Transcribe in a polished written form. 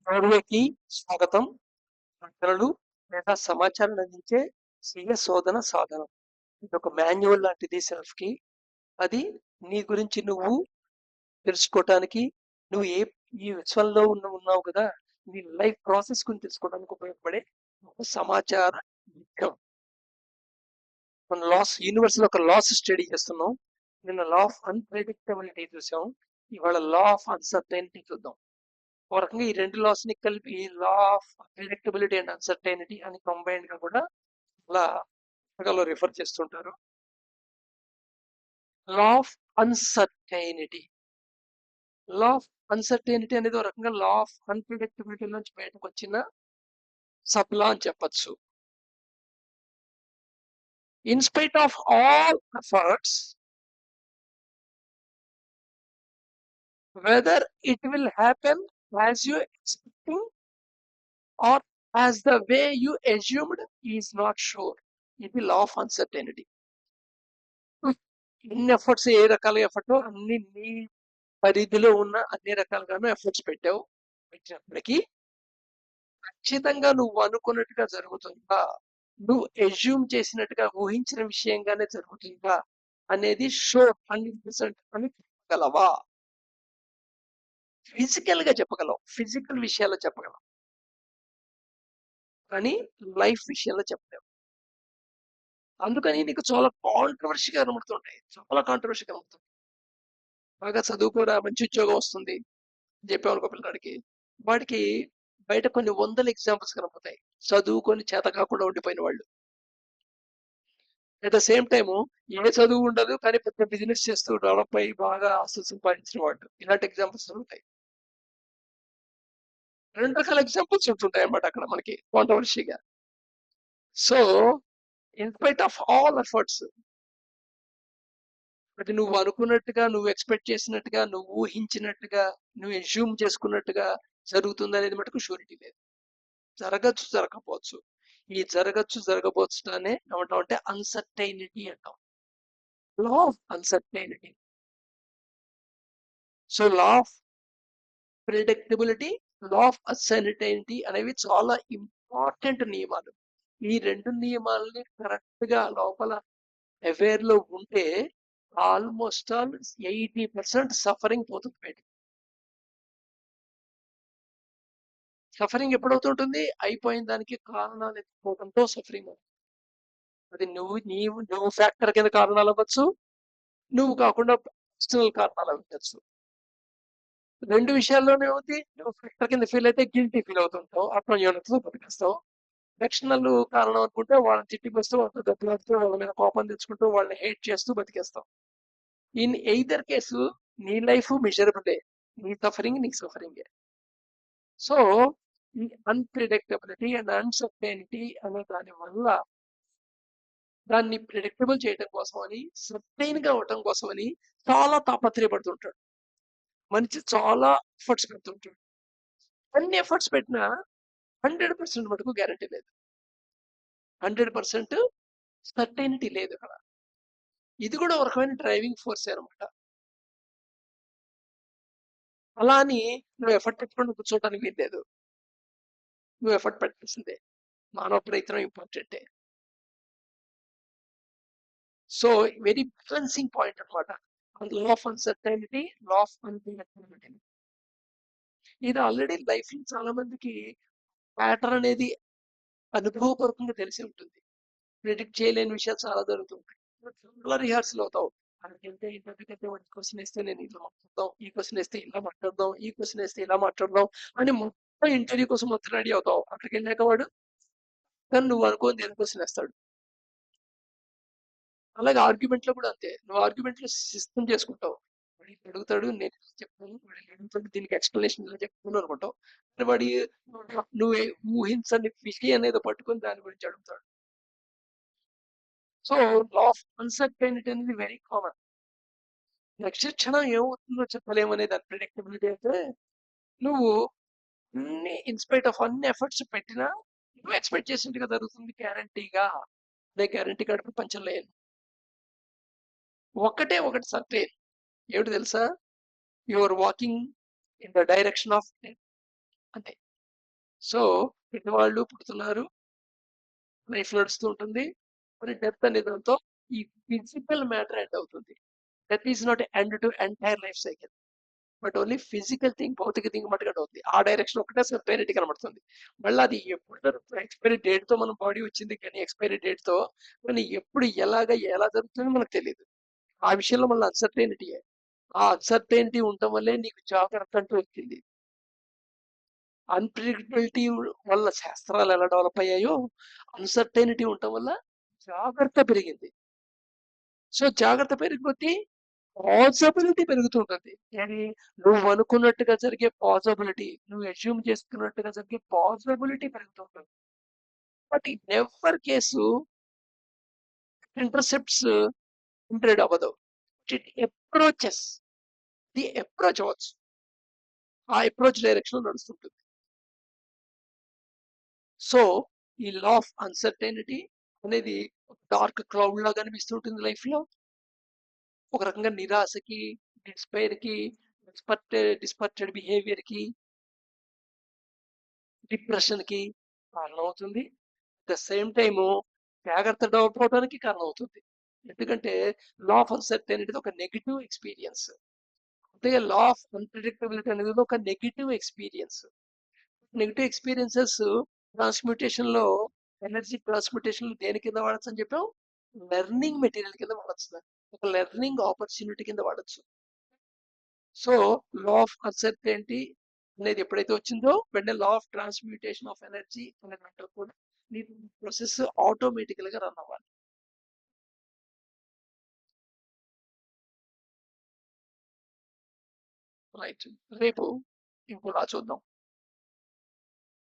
రేడియోకి స్వాగతం. వార్తలు లేదా సమాచారాన్ని అందించే స్వీయ శోధన సాధనం. ఇదొక మాన్యువల్ లాంటిది సెల్ఫ్‌కి. అది నీ గురించి నువ్వు తెలుసుకోవటానికి, నువ్వు ఈ విశ్వంలో ఉన్నావు కదా! నీ లైఫ్ ప్రాసెస్ గురించి తెలుసుకోవడానికి ఉపయోగపడే ఒక సమాచార వృక్షం. మన యూనివర్స్‌లో ఒక లాస్ స్టడీ చేస్తున్నాం. నిన్న లా ఆఫ్ అన్‌ప్రెడిక్టబిలిటీ చూసాం. ఇవాళ లా ఆఫ్ అన్‌సర్టెనిటీ చూద్దాం. ఒక రకంగా ఈ రెండు లాస్ ని కలిపి law of predictability and uncertainty అని కంబైన్డ్ గా కూడా అలా పుస్తకాల్లో రిఫర్ చేస్తుంటారు. లా of uncertainty law of uncertainty అనేది ఒక రకంగా లా ఆఫ్ అన్ప్రిడిక్టబిలిటీ నుంచి బయటకు వచ్చిన సబ్ లా అని చెప్పచ్చు. In spite of all efforts, whether it will happen as you expecting or as the way you assumed is not sure. ఇది లా ఆఫ్ అన్సర్టైనిటీ. ఎన్ని ఎఫర్ట్స్, ఏ రకాల ఎఫర్ట్ అన్ని నీ పరిధిలో ఉన్న అన్ని రకాలుగాను ఎఫర్ట్స్ పెట్టినప్పటికీ ఖచ్చితంగా నువ్వు అనుకున్నట్టుగా జరుగుతుందా, నువ్వు ఎజ్యూమ్ చేసినట్టుగా ఊహించిన విషయంగానే జరుగుతుందా అనేది షూర్ 100% అని చెప్పగలవా? ఫిజికల్ గా చెప్పగలవు, ఫిజికల్ విషయాల్లో చెప్పగలవు, కానీ లైఫ్ విషయంలో చెప్పలేవు. అందుకని నీకు చాలా కాంట్రవర్సీగా కనబడుతుంటాయి, చాలా కాంట్రవర్సీ కనబడుతుంది. బాగా చదువుకోరా, మంచి ఉద్యోగం వస్తుంది చెప్పామనుకో పిల్లాడికి, వాడికి బయట కొన్ని వందల ఎగ్జాంపుల్స్ కనపడతాయి చదువుకొని చేత కాకుండా ఉండిపోయిన వాళ్ళు. అట్ ద సేమ్ టైము ఏ చదువు ఉండదు కానీ పెద్ద బిజినెస్ చేస్తూ డెవలప్ అయ్యి బాగా ఆస్తులు సంపాదించిన వాళ్ళు. ఇలాంటి ఎగ్జాంపుల్స్ ఉంటాయి. రెండు రకాల ఎగ్జాంపుల్స్ ఉంటుంటాయి అన్నమాట అక్కడ మనకి కాంట్రవర్సీగా. So in spite of all efforts, అది నువ్వు అనుకున్నట్టుగా, నువ్వు ఎక్స్పెక్ట్ చేసినట్టుగా, నువ్వు ఊహించినట్టుగా, నువ్వు ఎజ్యూమ్ చేసుకున్నట్టుగా జరుగుతుంది అనేది మటుకు షూరిటీ లేదు. జరగచ్చు, జరగకపోవచ్చు. ఈ జరగచ్చు, జరగబోచుటానే ఏమంటాం అంటే అన్సర్టైనిటీ అంటాం. లా of uncertainty. So law of predictability, law of uncertainty అనేవి చాలా ఇంపార్టెంట్ నియమాలు. ఈ రెండు నియమాలని కరెక్ట్ గా లోపల అవేర్ లో ఉంటే ఆల్మోస్ట్ ఆల్ 80% సఫరింగ్ పోతుంది బయటికి. సఫరింగ్ ఎప్పుడవుతుంటుంది? అయిపోయిన దానికి కారణాలు ఎత్తుకోవడంతో సఫరింగ్ అవుతుంది. అది నువ్వు ఫ్యాక్టర్ కింద కారణాలు అవ్వచ్చు, నువ్వు కాకుండా ఎక్స్టర్నల్ కారణాలు అవ్వచ్చు. రెండు విషయాల్లోనే ఉంది. నువ్వు ఫ్యాక్టర్ కింద ఫీల్ అయితే గిల్టీ ఫీల్ అవుతుంటావు, ఆత్మన్యూనతతో బతికేస్తావు. ఎక్స్టర్నల్ కారణం అనుకుంటే వాళ్ళని తిట్టిపోస్తూ, వాళ్ళతో దెబ్బలాడుతూ, వాళ్ళ మీద కోపం తెచ్చుకుంటూ, వాళ్ళని హేట్ చేస్తూ బతికేస్తావు. ఇన్ ఎయిదర్ కేసు నీ లైఫ్ మిజరబులే, నీ సఫరింగ్ నీ సఫరింగే. సో ఈ అన్ప్రిడిక్టబిలిటీ అండ్ అన్సర్టైనిటీ అనే దాని వల్ల దాన్ని ప్రిడిక్టబుల్ చేయడం కోసం అని, సర్టైన్ గా అవటం కోసం అని చాలా తాపత్రయపడుతుంటాడు మనిషి. చాలా ఎఫర్ట్స్ పెడుతుంటాడు. అన్ని ఎఫర్ట్స్ పెట్టినా 100% మటుకు గ్యారంటీ లేదు, 100% సర్టైనిటీ లేదు అక్కడ. ఇది కూడా ఒక రకమైన డ్రైవింగ్ ఫోర్స్ అనమాట. అలా అని నువ్వు ఎఫర్ట్ పెట్టుకుంటూ కూర్చోవడానికి వీల్లేదు, నువ్వు ఎఫర్ట్ పెట్టాల్సిందే. మానవ ప్రయత్నం ఇంపార్టెంటే. సో వెరీ బ్యాలెన్సింగ్ పాయింట్ అనమాట law of uncertainty, law of unpredictability. ఇది ఆల్రెడీ లైఫ్ లో చాలా మందికి ప్యాటర్న్ అనేది అనుభవపూర్వకంగా తెలిసి ఉంటుంది. ప్రిడిక్ట్ చేయలేని విషయాలు చాలా జరుగుతుంటాయి. చాలా రిహార్సల్ అవుతావు. అక్కడికెళ్తే ఇంటర్వ్యూకి వాడి క్వశ్చన్ వేస్తే నేను ఇలా మాట్లాడదాం, ఈ క్వశ్చన్ వేస్తే ఇలా మాట్లాడదాం, ఈ క్వశ్చన్ వేస్తే ఇలా మాట్లాడదాం అని మొత్తం ఇంటర్వ్యూ కోసం మొత్తం రెడీ అవుతావు. అక్కడికి వెళ్ళాక వాడు కానీ నువ్వు అనుకోని దేని క్వశ్చన్ వేస్తాడు. అలాగే ఆర్గ్యుమెంట్ లో కూడా అంతే. నువ్వు ఆర్గ్యుమెంట్ లో సిస్టమ్ చేసుకుంటావు. వాడు అడుగుతాడు, నేను చెప్తాను, వాడు అడుగుతాడు, దీనికి ఎక్స్ప్లెనేషన్ ఇలా చెప్తాను అనుకుంటావు. వాడి నువ్వు ఊహించని విషయం అనేది పట్టుకొని దాని గురించి అడుగుతాడు. సో లా ఆఫ్ అన్సర్టైనిటీ అనేది వెరీ కామన్. నెక్స్ట్ క్షణం ఏమవుతుందో చెప్పలేమనేది అన్ప్రిడిక్టబిలిటీ అయితే, నువ్వు అన్ని ఇన్స్పైట్ ఆఫ్ అన్ని ఎఫర్ట్స్ పెట్టినా నువ్వు ఎక్స్పెక్ట్ చేసినట్టుగా జరుగుతుంది గ్యారంటీగా. అదే గ్యారంటీ కార్డు ప్రపంచంలో లేదు. ఒకటే ఒకటి సర్టైన్, ఏమిటి తెలుసా? Your walking in the direction of అంతే. సో పెద్దవాళ్ళు పుడుతున్నారు, లైఫ్ నడుస్తూ ఉంటుంది. మరి డెత్ అనే దాంతో ఈ ఫిజికల్ మ్యాటర్ ఎండ్ అవుతుంది. Death is not end to entire life cycle, but only physical thing, భౌతిక థింగ్ మట్టుగా అవుతుంది. ఆ డైరెక్షన్ ఒకటే సర్టైనిటీ కనబడుతుంది. మళ్ళీ అది ఎప్పుడు ఎక్స్పైరీ డేట్ తో మన బాడీ వచ్చింది కానీ ఎక్స్పైరీ డేట్ తో, కానీ ఎప్పుడు ఎలా జరుగుతుందో మనకు తెలియదు. ఆ విషయంలో మళ్ళీ అన్సర్టైనిటీ. ఆ అన్సర్టైనిటీ ఉండటం వల్లే నీకు జాగ్రత్త అంటూ వచ్చింది. అన్‌ప్రెడిక్టబిలిటీ వల్ల శాస్త్రాలు ఎలా డెవలప్ అయ్యాయో, అన్‌సర్టెనిటీ ఉండటం వల్ల జాగ్రత్త పెరిగింది. సో, జాగ్రత్త పెరిగే కొద్దీ పాజిబిలిటీ పెరుగుతుంటుంది. ఏది? నువ్వు అనుకున్నట్టుగా జరిగే పాజిబిలిటీ, నువ్వు అస్యూమ్ చేసుకున్నట్టుగా జరిగే పాజిబిలిటీ పెరుగుతుంటుంది. But in ever case intercepts ఇంట్రేడ్ అవ్వదు. It approaches. ది అప్రోచ్ అవ్వచ్చు. ఆ అప్రోచ్ డైరెక్షన్‌లో నడుస్తుంటుంది. సో, ఈ లా ఆఫ్ అన్సర్టెనిటీ అనేది డార్క్ క్లౌడ్ లాగా అనిపిస్తుంటుంది లైఫ్‌లో. ఒక రకంగా నిరాశకి, డిస్పైర్‌కి, డిస్పర్టెడ్ బిహేవియర్‌కి, డిప్రెషన్‌కి కారణమవుతుంది. అట్ ద సేమ్ టైము జాగ్రత్త డెవలప్ అవ్వడానికి కారణమవుతుంది. ఎందుకంటే లా ఆఫ్ అన్సర్టెనిటీ ఒక నెగెటివ్ ఎక్స్‌పీరియన్స్. అంతే లా ఆఫ్ అన్‌ప్రెడిక్టబిలిటీ అనేది ఒక నెగెటివ్ ఎక్స్‌పీరియన్స్. నెగెటివ్ ఎక్స్‌పీరియన్సెస్ ట్రాన్స్‌మ్యుటేషన్‌లో, ఎనర్జీ ట్రాన్స్‌మ్యుటేషన్‌లో దేని కింద వాడొచ్చని చెప్పాం? లెర్నింగ్ మెటీరియల్ కింద వాడొచ్చు దాన్ని. ఒక లెర్నింగ్ ఆపర్చునిటీ కింద వాడొచ్చు. సో, లా ఆఫ్ అన్సర్టెనిటీ అనేది ఎప్పుడైతే వచ్చిందో వెంటనే లా ఆఫ్ ట్రాన్స్‌మ్యుటేషన్ ఆఫ్ ఎనర్జీ అనే దాంట్లో కూడా నీ ప్రాసెస్ ఆటోమేటికల్‌గా రన్ అవ్వాలి. రైట్. రేపు ఇంకోలా చూద్దాం.